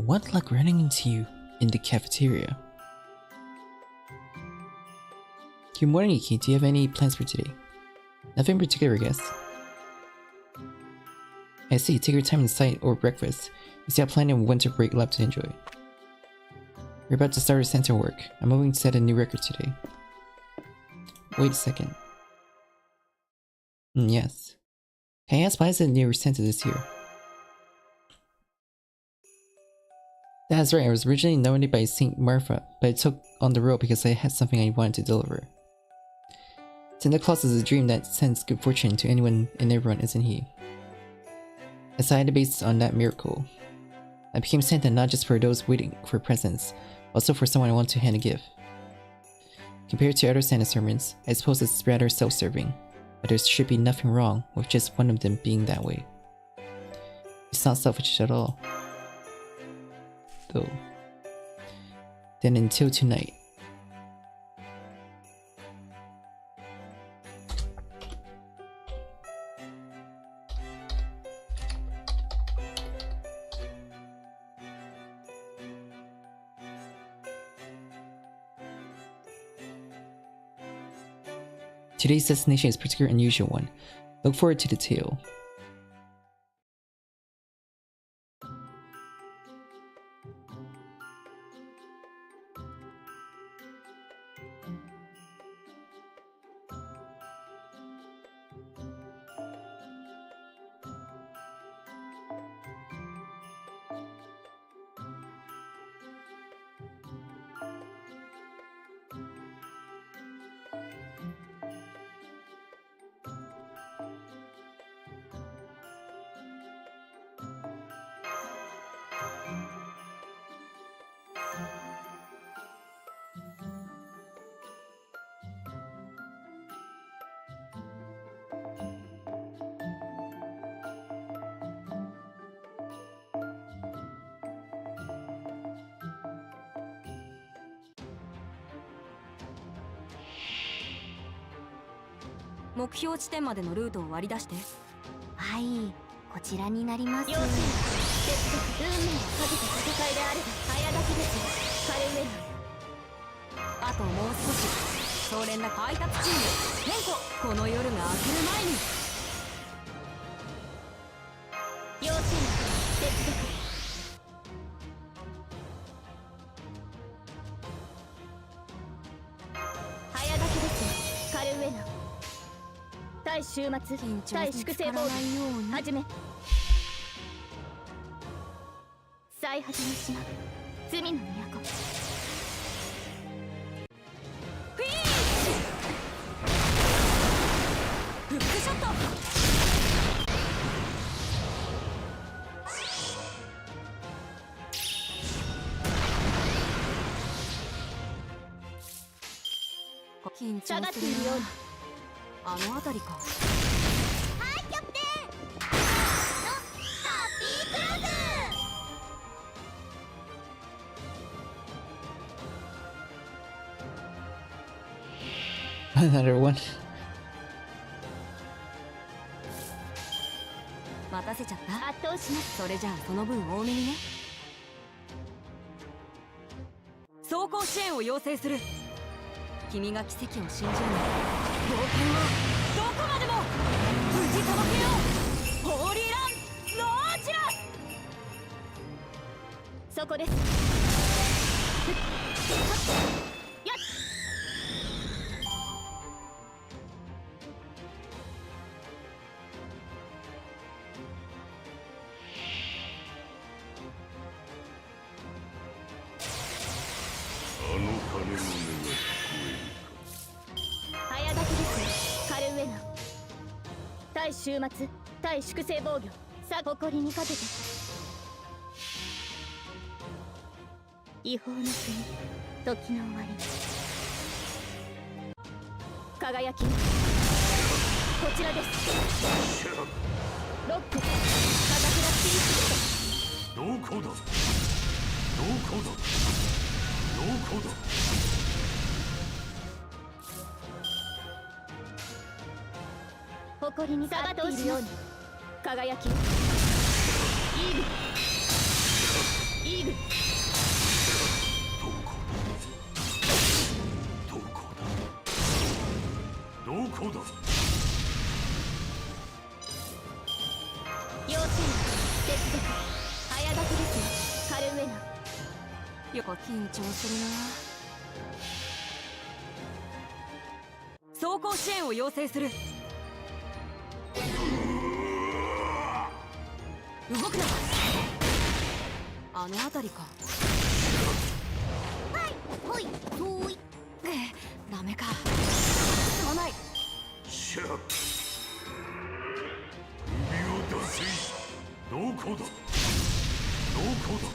what luck running into you in the cafeteria. Good morning, Yuki. Do you have any plans for today? Nothing particular, I guess. I see. Take your time inside or breakfast. You still have plenty of winter break left to enjoy. We're about to start our center work. I'm moving to set a new record today. Wait a second. Yes. Can I ask why is it near center this year? That's right, I was originally nominated by St. Martha, but I took on the role because I had something I wanted to deliver. Santa Claus is a dream that sends good fortune to anyone and everyone, isn't he? I decided based on that miracle. I became Santa not just for those waiting for presents, also for someone I want to hand a gift. Compared to other Santa sermons, I suppose it's rather self-serving, but there should be nothing wrong with just one of them being that way. It's not selfish at all. Though. Then until tonight. Today's destination is a particularly unusual one. Look forward to the tale.「目標地点までのルートを割り出して」はい、こちらになります。運命をかけた戦いであれば早炊きですよ、カレウェナ。あともう少し壮連な配達チーム変更。この夜が明ける前に要請接続。早炊きですよ、カレウェナ。対終末、対粛清防御始め。最果ての島、罪の都。フィーフックショット。緊張するな。あの辺りか。はいキャプテンのハッピークラブ。 Another one. 待たせちゃった。圧倒します。それじゃあその分多めにね。走行支援を要請する。君が奇跡を信じるの。冒険をどこまでも無事届けよう。ホーリーランローチラス。そこです。やっ。あの鐘の音が聞こえる。早炊きですカレウェナ。対終末、対粛清防御。さあ誇りにかけて。違法の国、時の終わり。輝き、こちらです。ロック、片倉スピリット。どこだどこだどこだ。誇りに下がっているように。輝き、イーグルイーグル。よく緊張するな。走行支援を要請する。動くな。あの辺りか。ほいほい。ダメか。すまない。シャッ。首を出せ。どこだ。どこだ。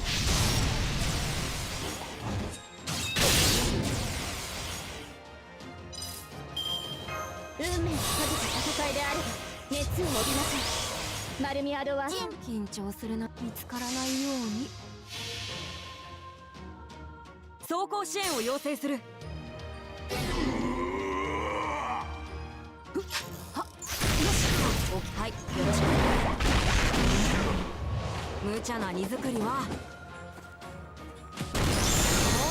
運命を閉じた戦いであれば熱を帯びなさい。マルミアドは緊張するな。見つからないように。走行支援を要請する。はっ、よし、置き配よろしく。無茶な荷造りはこ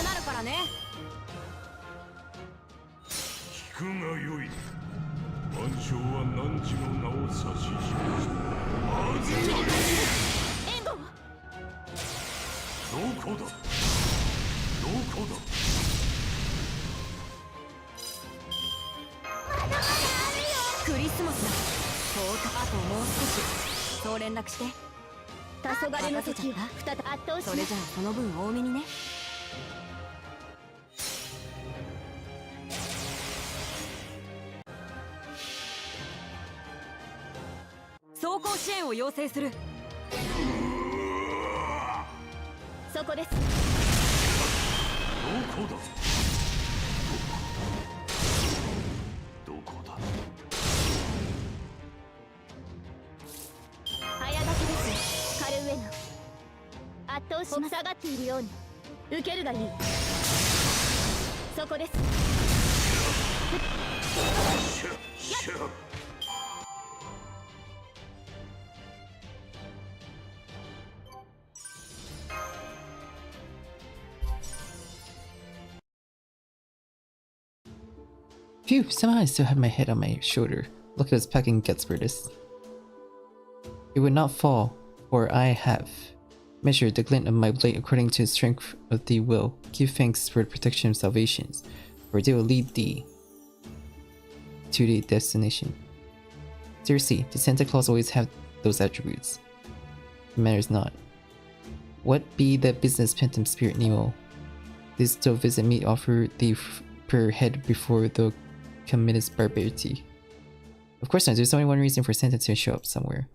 うなるからね。聞くがよい。万象は汝の名を指し示した。援護。どこだ。どこだ。クリスマスだ。10日あともう少し。そう連絡して。黄昏の時は再び圧倒しそれじゃあその分多めにね。走行支援を要請する。そこです。どこだ。どこだ。早書きです。カルウェナ圧倒し下がっているように受けるがいい。そこです。シャッ。Phew, somehow I still have my head on my shoulder. Look at this packing guts for this. It would not fall, for I have measured the glint of my blade according to the strength of thee will. Give thanks for the protection of salvations, for they will lead thee to the destination. Seriously, did Santa Claus always have those attributes? It matters not. What be the business, phantom spirit Nemo? This still visit me offer thee per head before the committed's barbarity. Of course not, there's only one reason for Santa to show up somewhere.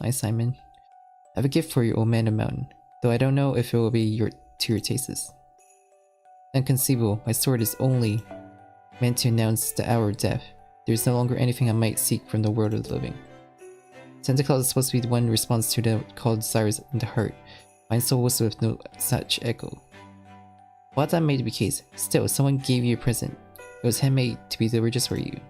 Hi Simon. I have a gift for you, old man of mountain, though I don't know if it will be to your tastes. Inconceivable, my sword is only meant to announce the hour of death. There is no longer anything I might seek from the world of the living. Santa Claus is supposed to be the one in response to the call desires in the heart. My soul was with no such echo. While that may be the case, still, someone gave you a present. It was handmade to be delivered just for you.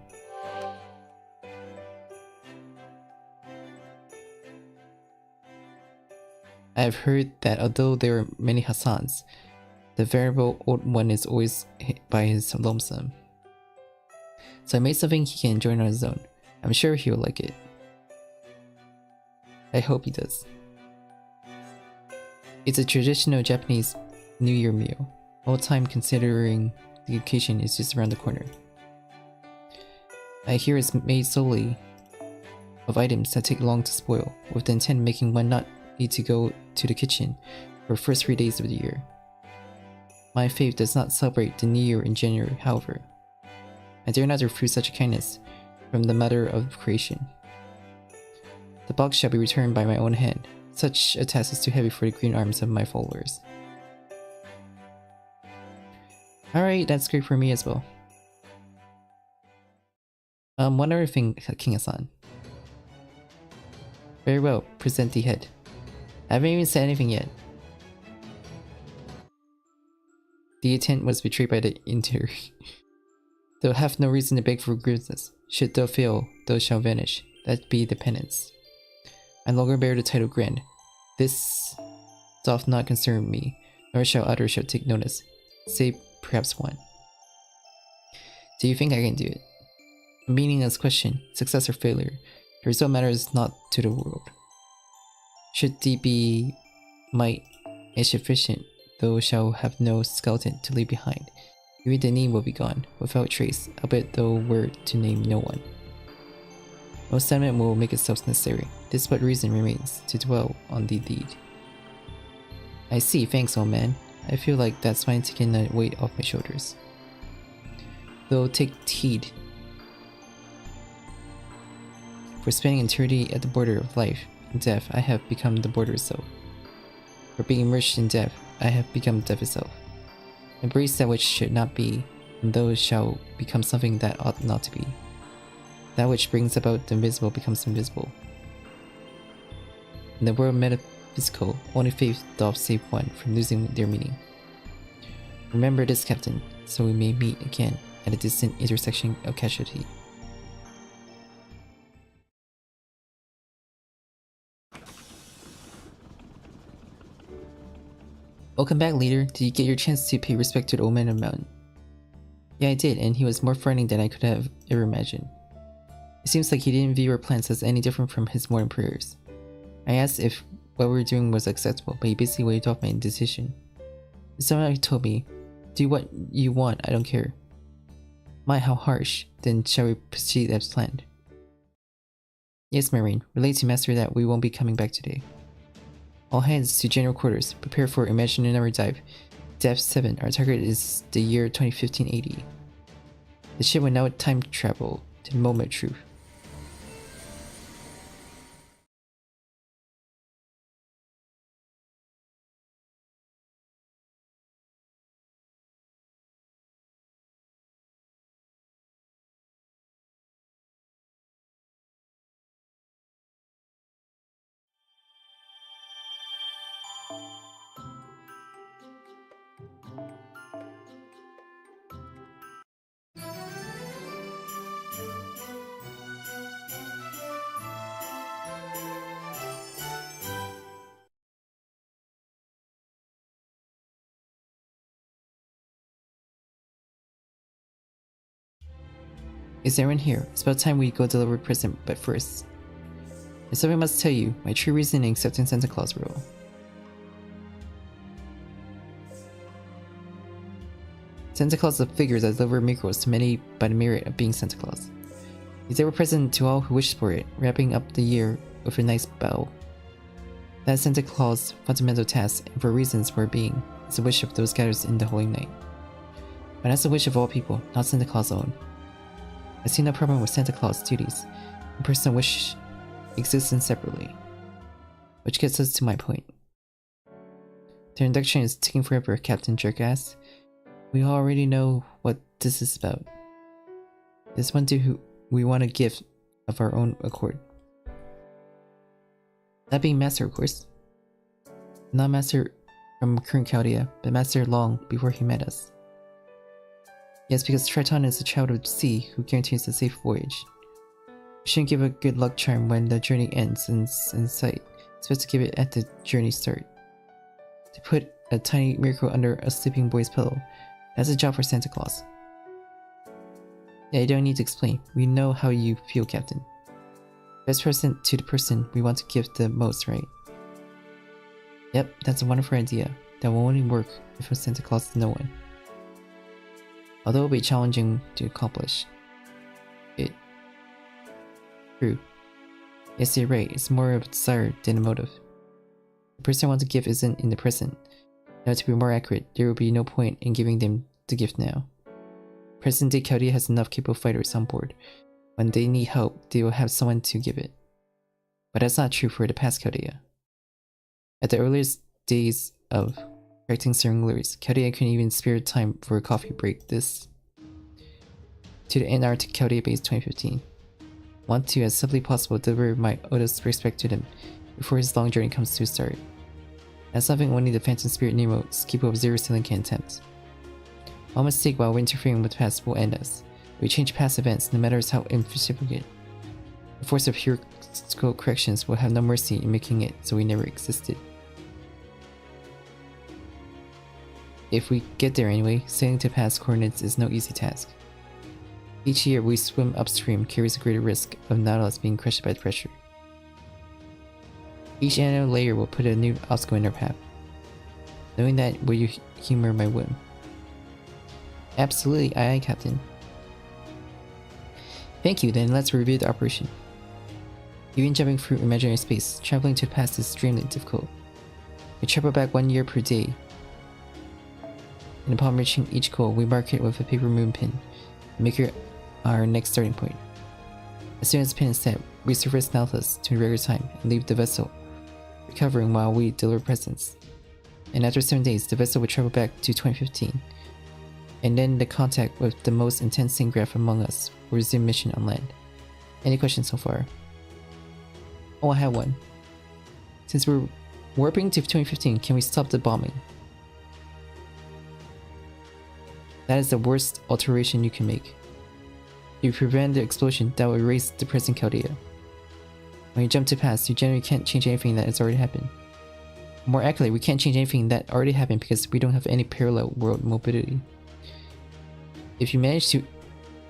I have heard that although there are many Hassans, the venerable old one is always hit by his lonesome. So I made something he can enjoy on his own. I'm sure he will like it. I hope he does. It's a traditional Japanese New Year meal. All time considering the occasion is just around the corner. I hear it's made solely of items that take long to spoil, with the intent of making one not need to go to the kitchen for the first 3 days of the year. My faith does not celebrate the New Year in January, however. I dare not refuse such a kindness from the Mother of Creation. The box shall be returned by my own hand. Such a task is too heavy for the green arms of my followers. Alright, that's great for me as well. One other thing, King-san. Very well, present the head. I haven't even said anything yet. The intent was betrayed by the interior. They'll have no reason to beg for forgiveness. Should thou fail, thou shall vanish. That be the penance. I no longer bear the title Grand. This doth not concern me, nor shall others shall take notice, save perhaps one. Do you think I can do it? A meaningless question, success or failure. The result matters not to the world. Should DB might insufficient, those shall have no skeleton to leave behind. Even the name will be gone, without trace, albeit though word to name no one. No sentiment will make itself necessary. This but reason remains, to dwell on the deed. I see, thanks old man. I feel like that's fine taking a weight off my shoulders. Though take heed. For spending eternity at the border of life and death, I have become the border itself. For being immersed in death, I have become death itself. Embrace that which should not be, and those shall become something that ought not to be. That which brings about the invisible becomes invisible. In the world metaphysical, only faith doth save one from losing their meaning. Remember this, Captain, so we may meet again at a distant intersection of casualty. Welcome back, leader. Did you get your chance to pay respect to the old man of the mountain? Yeah, I did, and he was more frightening than I could have ever imagined. It seems like he didn't view our plans as any different from his morning prayers. I asked if what we were doing was acceptable, but he basically waved off my indecision. Someone told me, do what you want, I don't care. My, how harsh. Then shall we proceed as planned? Yes, Marine. Relay to Master that we won't be coming back today. All hands to general quarters. Prepare for imaginary dive. Depth 7. Our target is the year 2015-80. The ship will now time travel to the moment of truth. Is everyone here? It's about time we go deliver a present, but first. There's something I must tell you, my true reason in accepting Santa Claus role. Santa Claus is a figure that delivers miracles to many by the merit of being Santa Claus. He's ever present to all who wish for it, wrapping up the year with a nice bow. That is Santa Claus' fundamental task, and for reasons for being, is the wish of those gathered in the holy night. But that's the wish of all people, not Santa Claus' own. I see no problem with Santa Claus' duties and personal wish existing separately. Which gets us to my point. The induction is taking forever, Captain Jerkass. We already know what this is about. There's one dude who we want a gift of our own accord. That being Master, of course. Not Master from current Chaldea, but Master long before he met us. Yes, because Triton is a child of the sea who guarantees a safe voyage. We shouldn't give a good luck charm when the journey ends in sight. It's best to give it at the journey start. To put a tiny miracle under a sleeping boy's pillow, that's a job for Santa Claus. Yeah, you don't need to explain. We know how you feel, Captain. Best present to the person we want to give the most, right? Yep, that's a wonderful idea. That will only work if a Santa Claus is no one. Although it will be challenging to accomplish it. True. Yes, you're right. It's more of a desire than a motive. The person I want to give isn't in the present. Now, to be more accurate, there will be no point in giving them the gift now. Present-day Chaldea has enough capable fighters on board. When they need help, they will have someone to give it. But that's not true for the past Chaldea. At the earliest days of correcting certain Chaldea couldn't even spare time for a coffee break this. To the Antarctic Chaldea base 2015. Want to, as simply possible, deliver my utmost respect to them before his long journey comes to a start. That's something only the Phantom Spirit Nemo's capable of zero ceiling can attempt. All mistake while interfering with the past will end us. We change past events, no matter how insignificant. The force of pure corrections will have no mercy in making it so we never existed. If we get there anyway, sailing to past coordinates is no easy task. Each year we swim upstream carries a greater risk of Nautilus being crushed by the pressure. Each annual layer will put a new obstacle in our path. Knowing that, will you humor my whim? Absolutely, aye, Captain. Thank you, then let's review the operation. Even jumping through imaginary space, traveling to the past is extremely difficult. We travel back 1 year per day. And upon reaching each goal, we mark it with a paper moon pin and make it our next starting point. As soon as the pin is set, we surface Thanatos to regular time and leave the vessel, recovering while we deliver presents. And after 7 days, the vessel will travel back to 2015. And then the contact with the most intense graph among us will resume mission on land. Any questions so far? Oh, I have one. Since we're warping to 2015, can we stop the bombing? That is the worst alteration you can make. If you prevent the explosion, that will erase the present Chaldea. When you jump to past, you generally can't change anything that has already happened. More accurately, we can't change anything that already happened because we don't have any parallel world mobility. If you manage to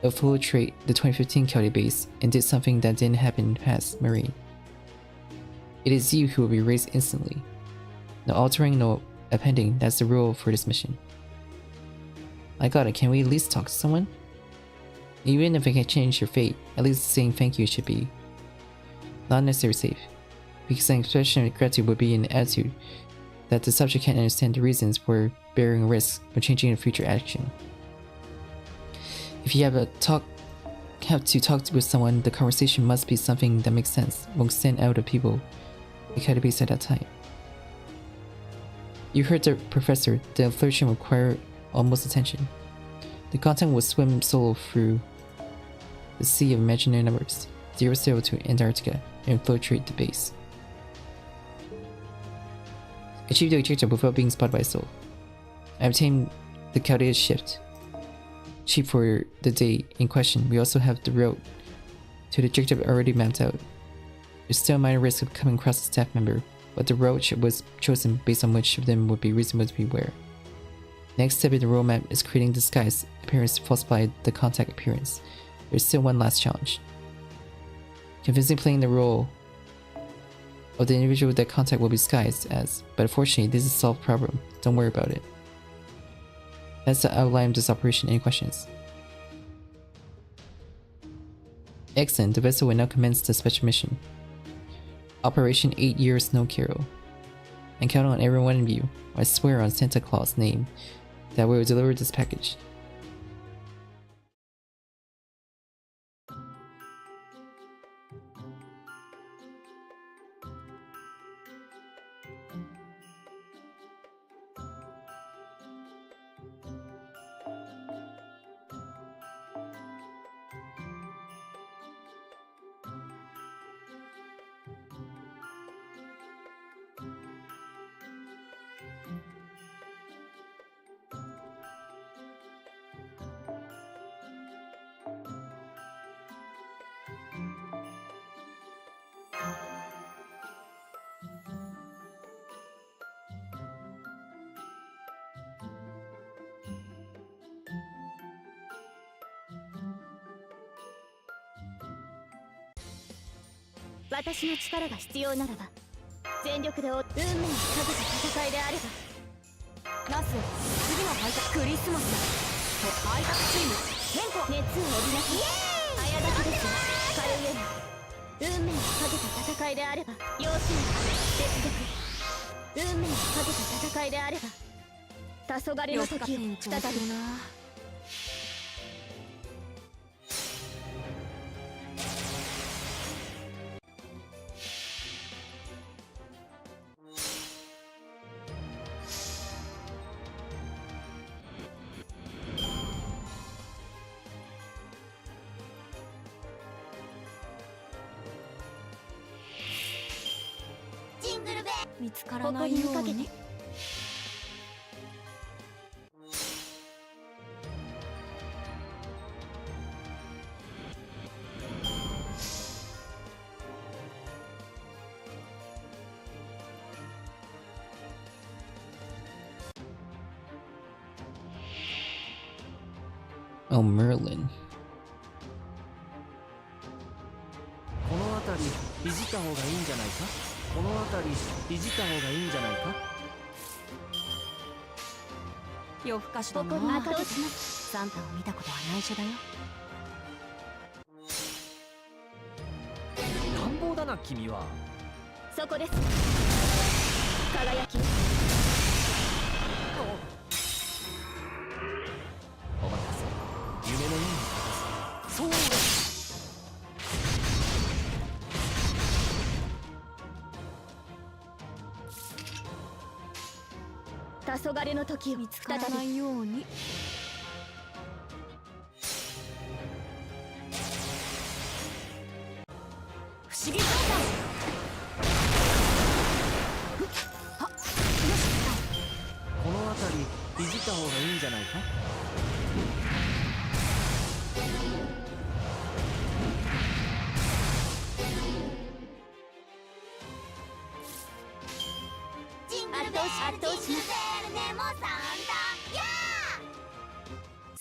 infiltrate the 2015 Chaldea base and did something that didn't happen in the past, Marine, it is you who will be erased instantly. No altering, no appending, that's the rule for this mission. I got it, can we at least talk to someone? Even if I can change your fate, at least saying thank you should be not necessarily safe, because an expression of gratitude would be an attitude that the subject can't understand the reasons for bearing risks or changing a future action. If you have to talk with someone, the conversation must be something that makes sense, won't stand out of people because it be at that time. You heard the professor, the flirtation required almost attention. The content will swim solo through the sea of imaginary numbers, 0 to Antarctica, and infiltrate the base. Achieve the objective without being spotted by a soul. I obtained the Chaldea shift. Cheap for the day in question. We also have the road to the objective already mapped out. There's still a minor risk of coming across a staff member, but the road was chosen based on which of them would be reasonable to beware. Next step in the roadmap is creating disguise appearance to falsify the contact appearance. There's still one last challenge. Convincing playing the role of the individual that contact will be disguised as, but unfortunately this is a solved problem. Don't worry about it. That's the outline of this operation. Any questions? Excellent, the vessel will now commence the special mission. Operation 8 Year Snow Carol. And count on every one of you, I swear on Santa Claus' name, that we will deliver this package.私の力が必要ならば全力で運命にかけた戦いであれば。ナス、次の配達クリスマスだ。配達チーム変更。熱を帯びなさい。早時ですよカルウェナ。運命にかけた戦いであれば要注意。絶力。運命にかけた戦いであれば黄昏の時を再び。見つからないように。Oh, Merlin. この辺りいじった方がいいんじゃないか。この辺りいじった方がいいんじゃないか。夜更かしだな。ここ中押します。サンタを見たことは内緒だよ。乱暴だな君は。そこです。輝き。お待たせ。夢のように片す。そうです。黄昏の時を見つからないように。不思議そうだ。あ、よし。この辺りいじった方がいいんじゃないか。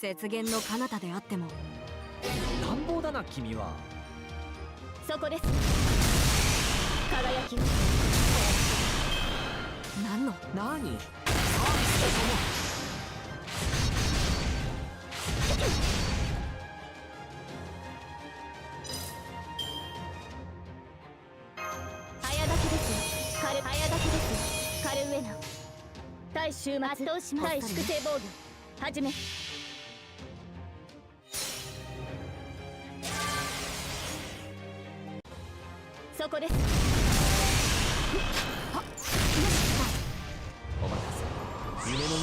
雪原の彼方であっても。乱暴だな君は。そこです。輝き。何の。何。サービスだ早炊きです。早炊きです。カルウェナ。対終末。対粛清防御。はじめ。そこです。あ、よし。お待たせ。夢のように片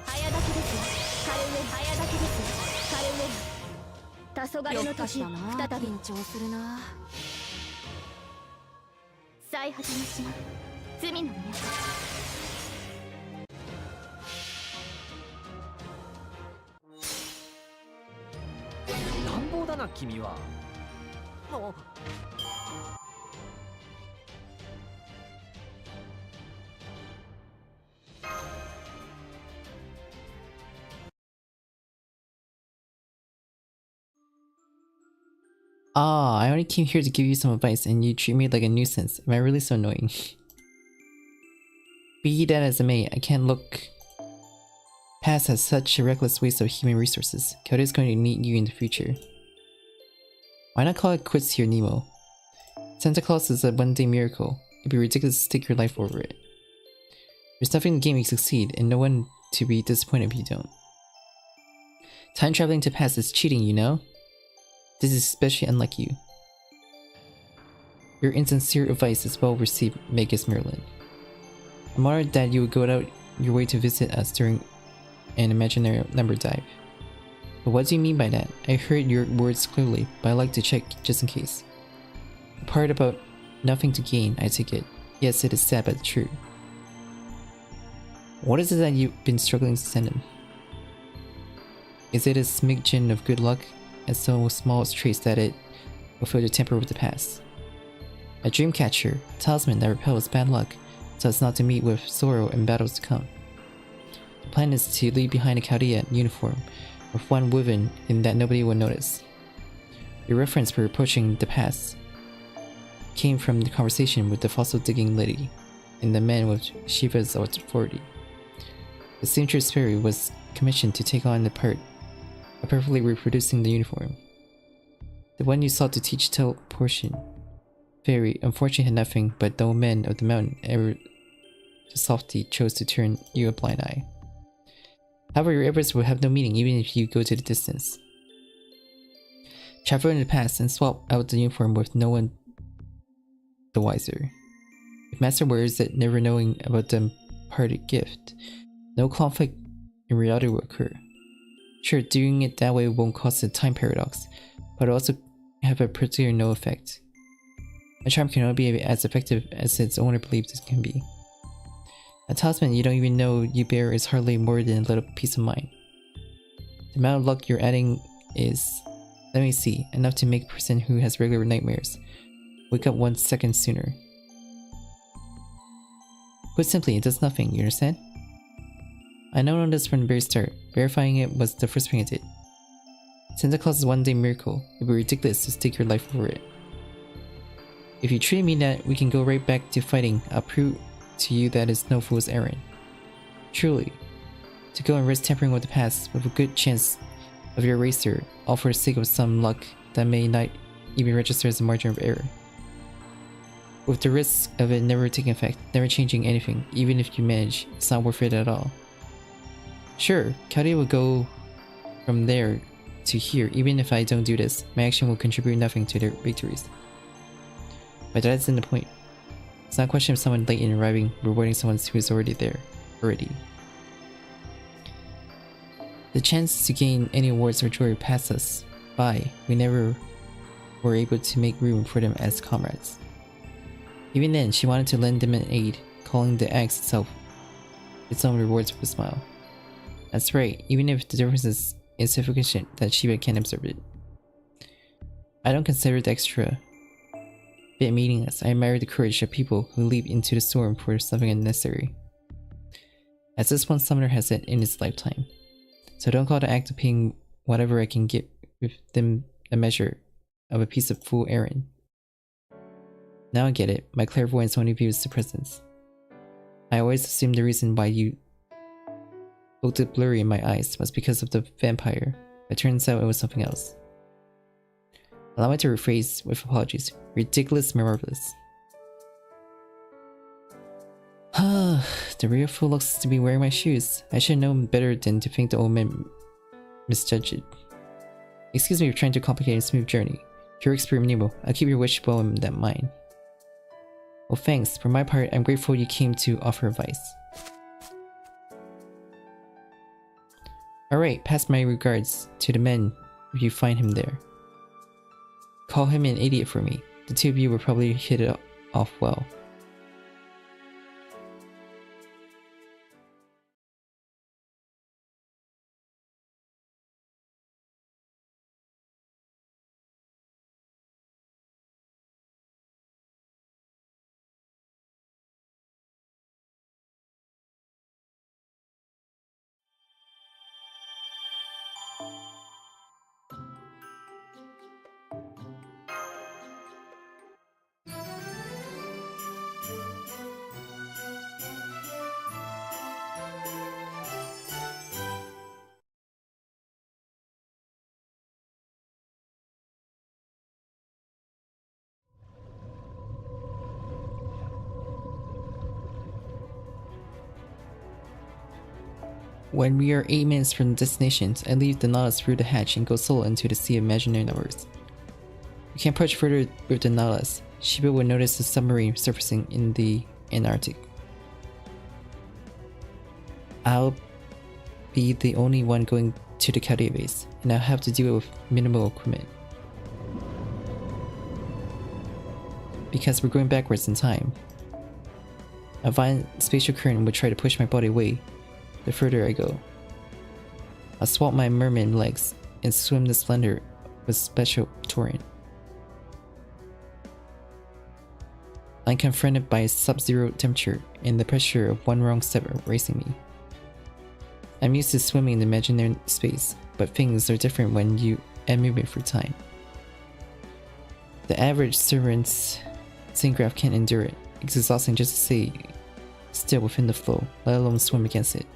早炊きです。カルウェナ。早炊きです。カルウェナ。黄昏の夜更かし時だな。再び緊張するな。再始めします。罪の都。乱暴だな君は。Ah, I only came here to give you some advice and you treat me like a nuisance. Am I really so annoying? Be that as it may, I can't look past as such a reckless waste of human resources. Kyoto is going to need you in the future. Why not call it quits here, Nemo? Santa Claus is a one-day miracle. It'd be ridiculous to stake your life over it. There's nothing in the game you succeed, and no one to be disappointed if you don't. Time traveling to past is cheating, you know? This is especially unlike you. Your insincere advice is well received, Magus Merlin. I'm honored that you would go out your way to visit us during an imaginary number dive. But what do you mean by that? I heard your words clearly, but I like to check just in case. The part about nothing to gain, I take it. Yes, it is sad but true. What is it that you've been struggling to send him? Is it a smidgen of good luck, as so small as trace that it will fail to tamper with the past? A dream catcher, a talisman that repels bad luck, so as not to meet with sorrow in battles to come. The plan is to leave behind a Chaldea uniform, with one woven in that nobody will notice. Your reference for approaching the past came from the conversation with the fossil-digging lady and the man with Shiva's authority. The seamstress spirit was commissioned to take on the part of perfectly reproducing the uniform. The one you sought to teach teleportation fairy unfortunately had nothing but the old men of the mountain ever so softly chose to turn you a blind eye. However, your efforts will have no meaning even if you go to the distance. Travel in the past and swap out the uniform with no one the wiser. If Master wears it never knowing about the imparted gift, no conflict in reality will occur. Sure, doing it that way won't cause a time paradox, but it'll also have a particular no effect. A charm can only be as effective as its owner believes it can be. A talisman you don't even know you bear is hardly more than a little peace of mind. The amount of luck you're adding is, let me see, enough to make a person who has regular nightmares wake up 1 second sooner. Put simply, it does nothing, you understand? I know this from the very start. Verifying it was the first thing I did. Santa Claus's one-day miracle. It would be ridiculous to stake your life over it. If you truly mean that, we can go right back to fighting. I'll prove to you that it's no fool's errand. Truly. To go and risk tampering with the past with a good chance of your eraser, all for the sake of some luck that may not even register as a margin of error. With the risk of it never taking effect, never changing anything, even if you manage, it's not worth it at all. Sure, Cowdy will go from there to here. Even if I don't do this, my action will contribute nothing to their victories. But that's in the point. It's not a question of someone late in arriving, rewarding someone who is already there. The chance to gain any awards or joy passed us by. We never were able to make room for them as comrades. Even then, she wanted to lend them an aid, calling the axe itself its own rewards with a smile. That's right, even if the difference is insufficient that Shiba can't observe it. I don't consider the extra bit meaningless. I admire the courage of people who leap into the storm for something unnecessary. As this one summoner has said in his lifetime. So don't call the act of paying whatever I can get with them a measure of a piece of fool errand. Now I get it. My clairvoyance only views the presence. I always assumed the reason why you looked blurry in my eyes was because of the vampire, but it turns out it was something else. Allow me to rephrase with apologies. Ridiculous, marvelous. The real fool looks to be wearing my shoes. I should know better than to think the old man misjudged it. Excuse me for trying to complicate a smooth journey. If you're experimental, I'll keep your wish well in that mind. Well, thanks. For my part, I'm grateful you came to offer advice. Alright, pass my regards to the men if you find him there. Call him an idiot for me. The two of you will probably hit it off well. When we are 8 minutes from the destination, I leave the Nautilus through the hatch and go solo into the sea of imaginary numbers. We can't approach further with the Nautilus. Shiba will notice the submarine surfacing in the Antarctic. I'll be the only one going to the Cowdy base, and I'll have to deal it with minimal equipment. Because we're going backwards in time. A violent spatial current would try to push my body away the further I go. I'll swap my mermaid legs and swim the splendor with special torrent. I'm confronted by a sub-zero temperature and the pressure of one wrong step racing me. I'm used to swimming in imaginary space, but things are different when you add movement for time. The average servant's sync graph can't endure it. It's exhausting just to stay still within the flow, let alone swim against it.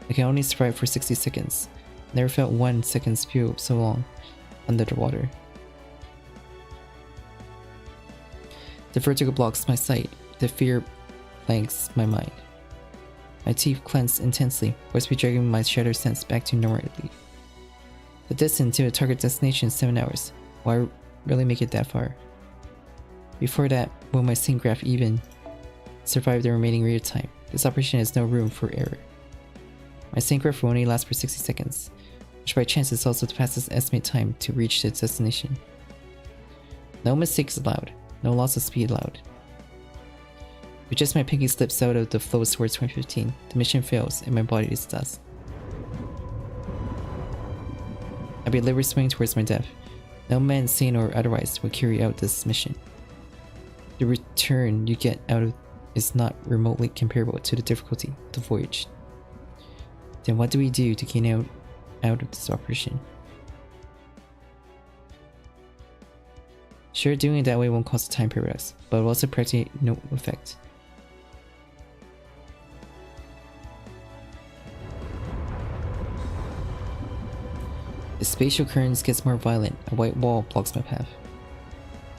I can only survive for 60 seconds. Never felt 1 second feel so long under the water. The vertigo blocks my sight. The fear blanks my mind. My teeth clench intensely, Wisp dragging my shattered sense back to normality. The distance to the target destination is 7 hours. Why really make it that far? Before that, will my sync graph even survive the remaining real time? This operation has no room for error. My sync graph will only last for 60 seconds, which by chance is also the fastest estimated time to reach the destination. No mistakes allowed, no loss of speed allowed. If just my pinky slips out of the flow towards 2015, the mission fails and my body is dust. I'd be literally swimming towards my death. No man, sane or otherwise, will carry out this mission. The return you get out of is not remotely comparable to the difficulty of the voyage. Then what do we do to gain out of this operation? Sure, doing it that way won't cause a time paradox, but will also practically no effect. The spatial currents gets more violent. A white wall blocks my path.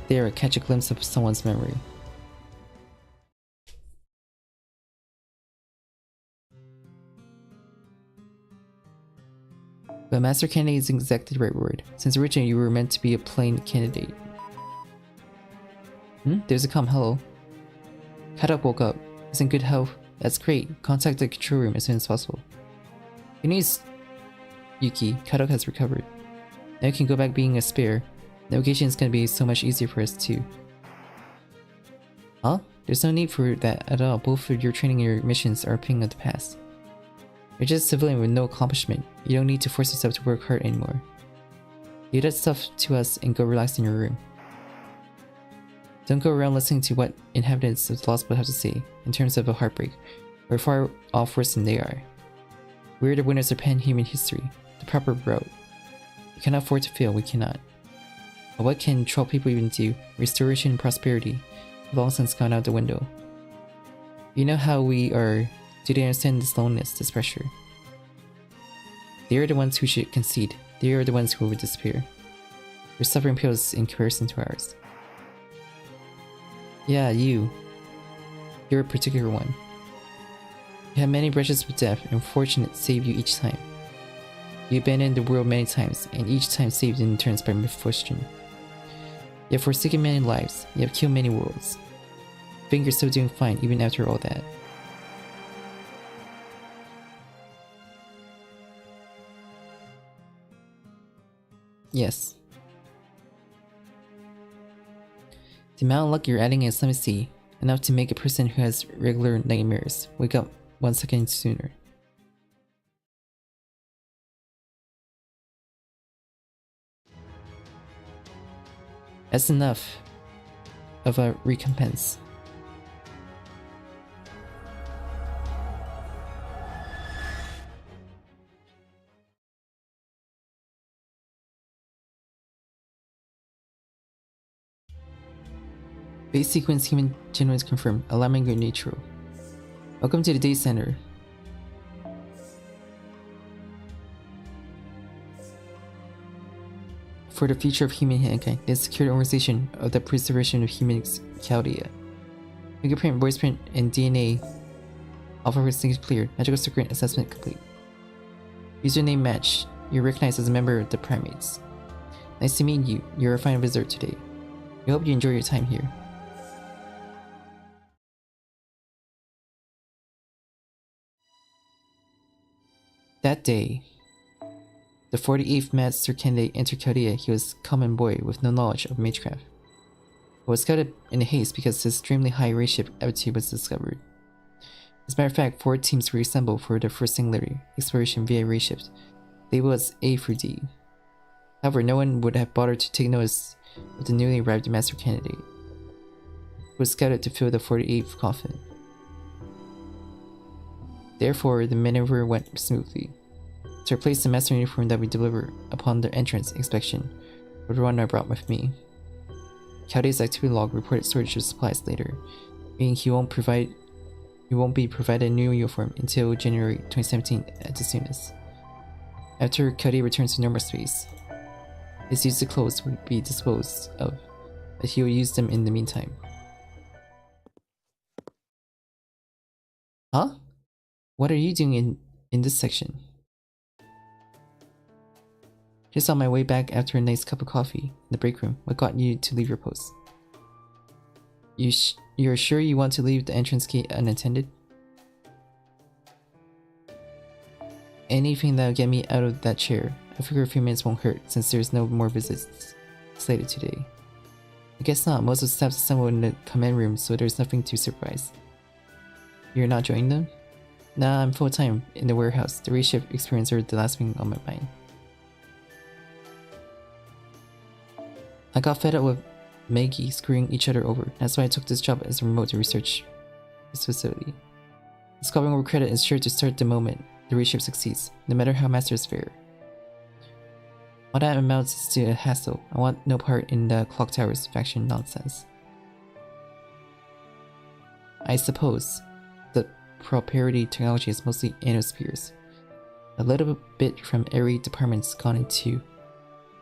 There, I catch a glimpse of someone's memory. But Master Candidate is exactly the right word, since originally you were meant to be a plain candidate. There's a calm hello. Kadok woke up. He's in good health. That's great. Contact the control room as soon as possible. Good news, Yuki. Kadok has recovered. Now you can go back being a spare. Navigation is gonna be so much easier for us too. Huh? There's no need for that at all. Both of your training and your missions are a ping of the past. You're just a civilian with no accomplishment. You don't need to force yourself to work hard anymore. Leave that stuff to us and go relax in your room. Don't go around listening to what inhabitants of the Lost World have to say in terms of a heartbreak. We're far off worse than they are. We're the winners of pan-human history, the proper route. We cannot afford to fail, we cannot. But what can troll people even do? Restoration and prosperity have long since gone out the window. You know how we are. Do they understand this loneliness, this pressure? They are the ones who should concede. They are the ones who would despair. Their suffering pales in comparison to ours. Yeah, you. You're a particular one. You had many brushes with death, and fortunate saved you each time. You abandoned the world many times, and each time saved in turns by misfortune. You have forsaken many lives, you have killed many worlds. I think you're still doing fine even after all that. Yes. The amount of luck you're adding is, let me see, enough to make a person who has regular nightmares wake up 1 second sooner. That's enough of a recompense. Base sequence human genomes confirmed. Alarming your neutral. Welcome to the day center. For the future of human mankind, the security organization of the preservation of human Chaldea. Fingerprint, voice print, and DNA. Alpha signature cleared. Magical secret assessment complete. Username match. You're recognized as a member of the primates. Nice to meet you. You're a fine visitor today. We hope you enjoy your time here. That day, the 48th Master Candidate entered Chaldea. He was a common boy with no knowledge of magecraft, but was scouted in haste because his extremely high ratio aptitude was discovered. As a matter of fact, 4 teams were assembled for the first singularity exploration via reshift, labeled as A through D. However, no one would have bothered to take notice of the newly arrived Master Candidate, who was scouted to fill the 48th coffin. Therefore, the maneuver went smoothly. To replace the master uniform that we deliver upon the entrance inspection, was the one I brought with me. Caldea's activity log reported shortage of supplies later, meaning he won't be provided a new uniform until January 2017 at the soonest. After Caldea returns to normal space, his used clothes will be disposed of, but he will use them in the meantime. Huh? What are you doing in this section? Just on my way back after a nice cup of coffee in the break room. What got you to leave your post? You're sure you want to leave the entrance gate unattended? Anything that'll get me out of that chair. I figure a few minutes won't hurt since there's no more visits slated today. I guess not. Most of the staff assembled in the command room, so there's nothing to surprise. You're not joining them? Nah, I'm full-time in the warehouse. The reshift experience are the last thing on my mind. I got fed up with Maggie screwing each other over. That's why I took this job as a remote to research this facility. Discovering over credit is sure to start the moment the reshape succeeds, no matter how masters fare. All that amounts to a hassle. I want no part in the Clock Tower's faction nonsense. I suppose the proprietary technology is mostly anospheres. A little bit from every department's gone into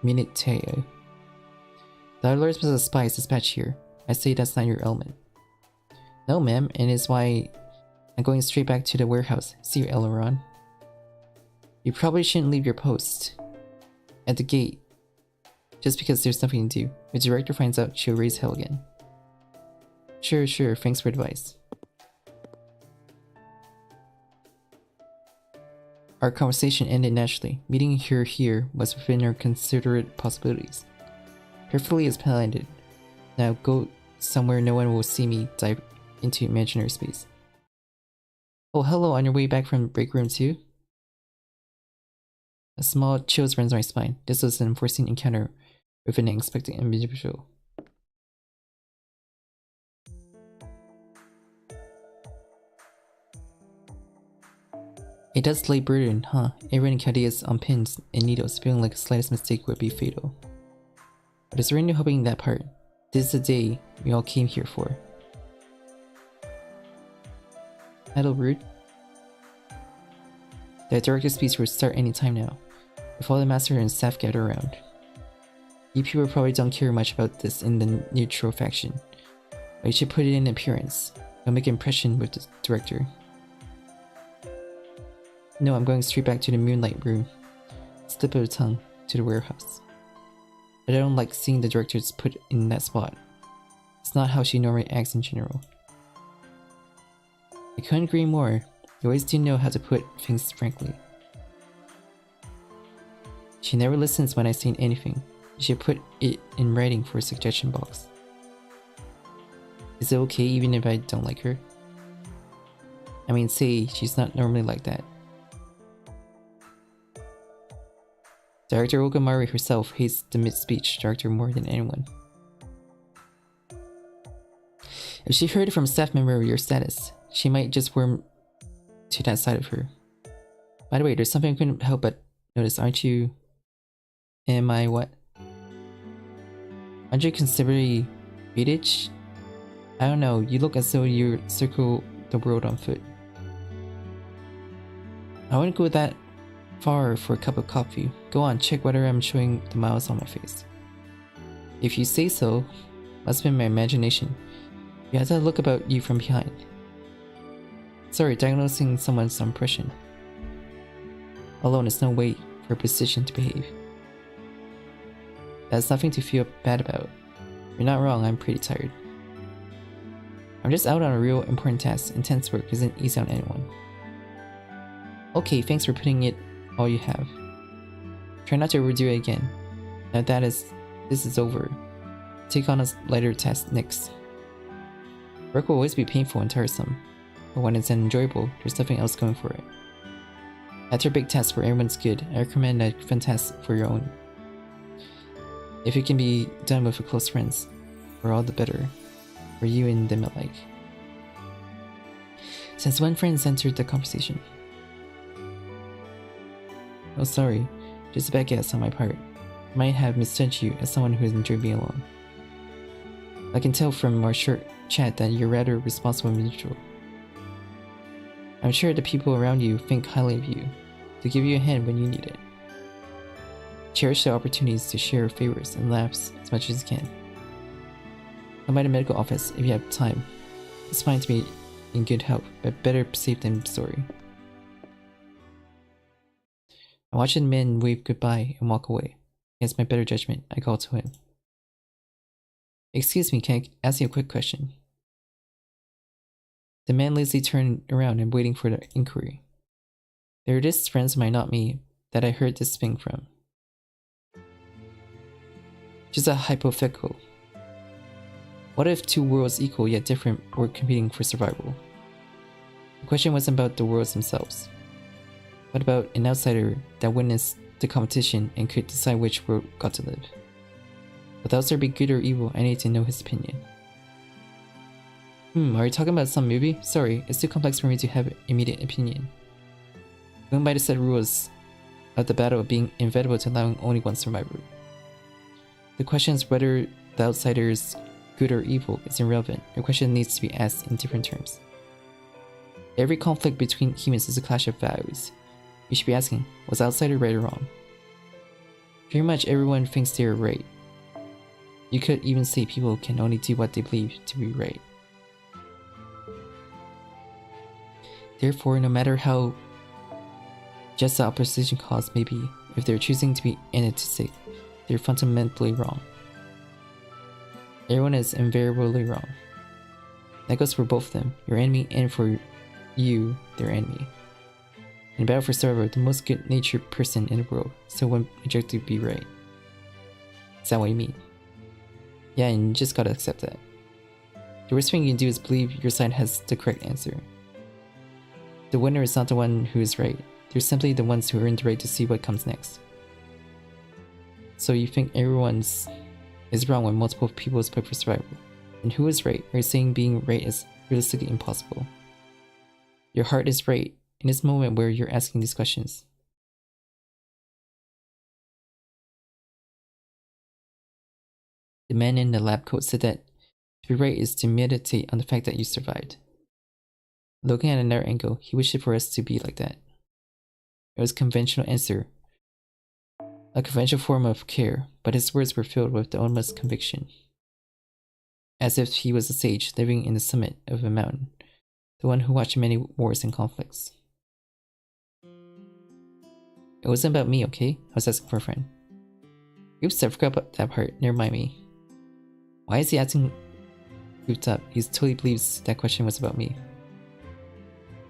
Minuteo. The other lords a spies dispatch here. I say that's not your element. No, ma'am, and it's why I'm going straight back to the warehouse. See you, Eleron. You probably shouldn't leave your post at the gate just because there's nothing to do. If the director finds out, she'll raise hell again. Sure, thanks for advice. Our conversation ended naturally. Meeting her here was within our considerate possibilities. Perfectly as planned. Now go somewhere no one will see me dive into imaginary space. Oh, hello, on your way back from break room 2? A small chills runs my spine. This was an unforeseen encounter with an unexpected individual. It does lay burden, huh? Everyone ideas on pins and needles, feeling like the slightest mistake would be fatal. But is there any hoping that part? This is the day we all came here for. Hello, rude. The director's speech will start any time now, if all the master and staff gather around. You people probably don't care much about this in the neutral faction, but you should put it in appearance. It'll make an impression with the director. No, I'm going straight back to the moonlight room. Slip of the tongue to the warehouse. But I don't like seeing the directors put in that spot. It's not how she normally acts in general. I couldn't agree more. You always do know how to put things frankly. She never listens when I say anything. You should put it in writing for a suggestion box. Is it okay even if I don't like her? I mean, say she's not normally like that. Director Okamari herself hates the mid-speech director more than anyone. If she heard from a staff member of your status, she might just warm to that side of her. By the way, there's something I couldn't help but notice, aren't you? Am I what? Aren't you considerably British? I don't know, you look as though you circle the world on foot. I wouldn't go that far for a cup of coffee. Go on, check whether I'm showing the miles on my face. If you say so, must have been my imagination. You had to look about you from behind. Sorry, diagnosing someone's impression alone is no way for a position to behave. That's nothing to feel bad about. You're not wrong, I'm pretty tired. I'm just out on a real important task. Intense work isn't easy on anyone. Okay, thanks for putting it all you have. Try not to overdo it again. Now that this is over, take on a lighter task next. Work will always be painful and tiresome, but when it's enjoyable, there's nothing else going for it. After a big task where everyone's good, I recommend a fun task for your own. If it can be done with close friends, for all the better, for you and them alike. Since when friends entered the conversation? Oh, sorry, just a bad guess on my part. I might have misjudged you as someone who enjoyed being alone. I can tell from our short chat that you're rather responsible individual. I'm sure the people around you think highly of you, to give you a hand when you need it. Cherish the opportunities to share favors and laughs as much as you can. Come by the medical office if you have time. It's fine to be in good health, but better safe than sorry. I watched the man wave goodbye and walk away. Against my better judgment, I called to him. Excuse me, can I ask you a quick question? The man lazily turned around and waiting for the inquiry. There it is, friends might not me, that I heard this thing from. Just a hypothetical. What if two worlds equal yet different were competing for survival? The question wasn't about the worlds themselves, but about an outsider that witnessed the competition and could decide which world got to live. Without there be good or evil, I need to know his opinion. Are you talking about some movie? Sorry, it's too complex for me to have an immediate opinion. Going by the set rules of the battle being inevitable to allowing only one survivor. The question is whether the outsider is good or evil is irrelevant. Your question needs to be asked in different terms. Every conflict between humans is a clash of values. You should be asking, was the outsider right or wrong? Pretty much everyone thinks they're right. You could even say people can only do what they believe to be right. Therefore, no matter how just the opposition cause may be, if they're choosing to be anarchistic, they're fundamentally wrong. Everyone is invariably wrong. That goes for both of them, your enemy and for you, their enemy. In battle for survival, the most good-natured person in the world still won't objectively be right. Is that what you mean? Yeah, and you just gotta accept that. The worst thing you can do is believe your side has the correct answer. The winner is not the one who is right. They're simply the ones who earn the right to see what comes next. So you think everyone's is wrong when multiple people split for survival. And who is right? Are you saying being right is realistically impossible? Your heart is right in this moment where you're asking these questions. The man in the lab coat said that to be right is to meditate on the fact that you survived. Looking at another angle, he wished for us to be like that. It was a conventional answer, a conventional form of care, but his words were filled with the utmost conviction. As if he was a sage living in the summit of a mountain, the one who watched many wars and conflicts. It wasn't about me, okay? I was asking for a friend. Oops, I forgot about that part, never mind me. Why is he acting goofed up? He totally believes that question was about me.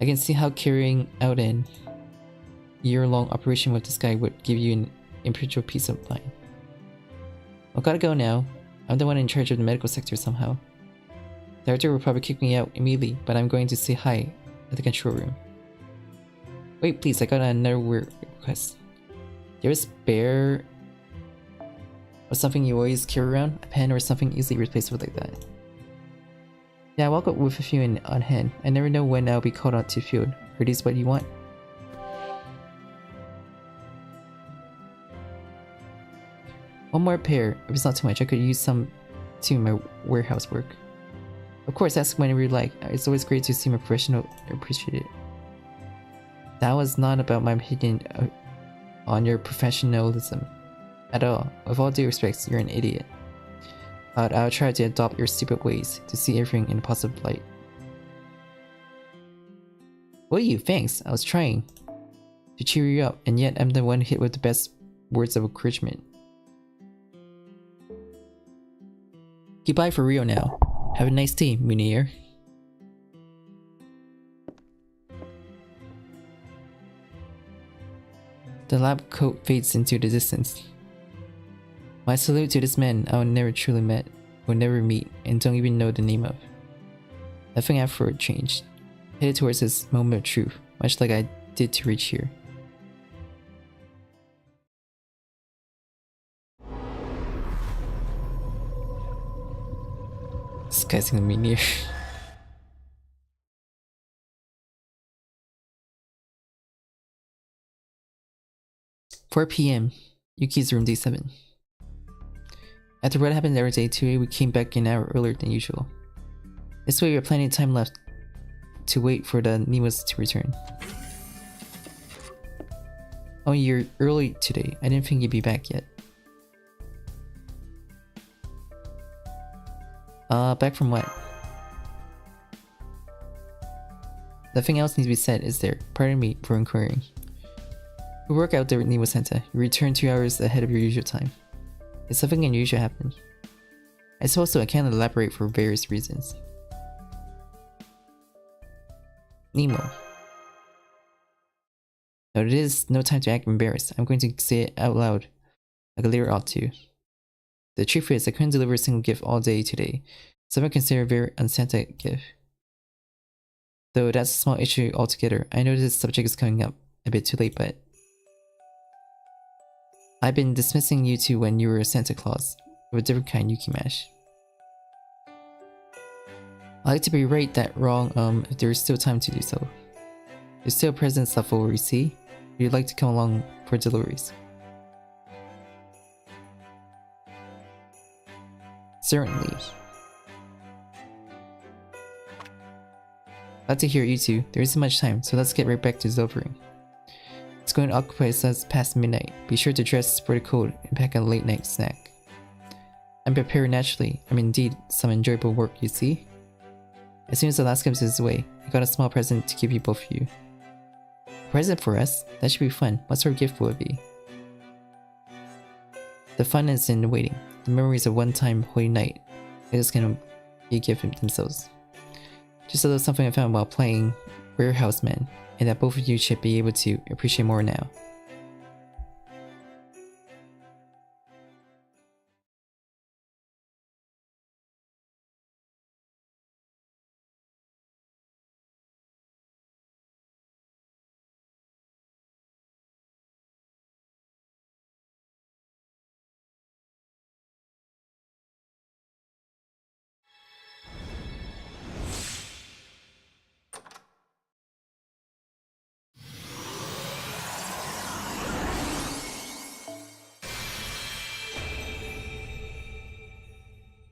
I can see how carrying out an year-long operation with this guy would give you an impetuous peace of mind. I gotta go now. I'm the one in charge of the medical sector somehow. The director will probably kick me out immediately, but I'm going to say hi at the control room. Wait, please, I got another weird request. There's a spare or something you always carry around? A pen or something easily replaceable like that? Yeah, I walk up with a few on hand. I never know when I'll be called out to field. Are these what you want? One more pair. If it's not too much, I could use some too in my warehouse work. Of course, ask whenever you like. It's always great to seem a professional or appreciate it. That was not about my opinion on your professionalism at all. With all due respect, you're an idiot. I'll try to adopt your stupid ways to see everything in a positive light. What do you think? I was trying to cheer you up, and yet I'm the one hit with the best words of encouragement. Goodbye for real now. Have a nice day, Munir. The lab coat fades into the distance. My salute to this man I never truly met, will never meet, and don't even know the name of. Nothing after changed. Headed towards this moment of truth, much like I did to reach here. This guy's gonna be near. 4 PM, Yuki's room day 7. After what happened the other day, today we came back an hour earlier than usual. This way we have plenty of time left to wait for the Nemos to return. Oh, you're early today. I didn't think you'd be back yet. Back from what? Nothing else needs to be said, is there? Pardon me for inquiring. We work out there at Nemo Center. You return 2 hours ahead of your usual time. Did something unusual happen? I suppose so. I can't elaborate for various reasons. Nemo. No, it is no time to act embarrassed. I'm going to say it out loud, like a leader ought to. The truth is, I couldn't deliver a single gift all day today. Some I consider a very unsanta gift. Though that's a small issue altogether. I know this subject is coming up a bit too late, but I've been dismissing you two when you were a Santa Claus, of a different kind, Yuki Mash. I like to be right that wrong, if there is still time to do so. There's still a presence left over, you see? Would you like to come along for deliveries? Certainly. Glad to hear you two. There isn't much time, so let's get right back to delivering. It's going to occupy us past midnight. Be sure to dress for the cold and pack a late night snack. I'm prepared naturally. I'm indeed some enjoyable work, you see? As soon as the last comes his way, I got a small present to give you both of you. A present for us? That should be fun. What sort of gift will it be? The fun is in the waiting. The memories of one time holy night. It is gonna be a gift themselves. Just a little something I found while playing Warehouse Man, and that both of you should be able to appreciate more now.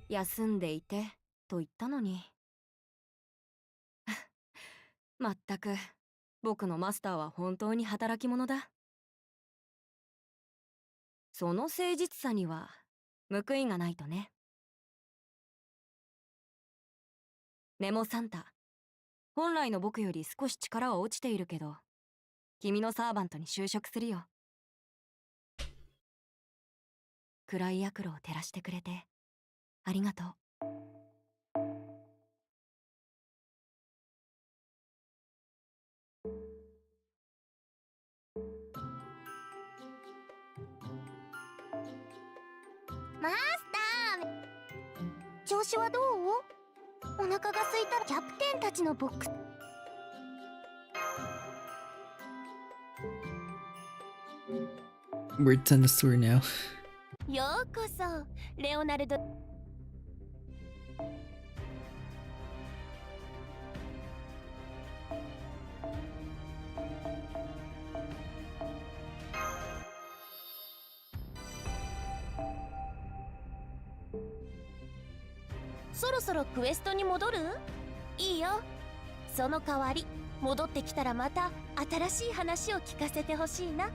休んでいてと言ったのに。まったく僕のマスターは本当に働き者だ。その誠実さには報いがないとね。ネモサンタ、本来の僕より少し力は落ちているけど、君のサーバントに就職するよ。暗い悪路を照らしてくれてありがとう。マスター、調子はどう？お腹が空いたらキャプテンたちのボックス。We're done the story now. ようこそ、レオナルド。そろそろクエストに戻る？いいよ。その代わり戻ってきたらまた新しい話を聞かせてほしいな。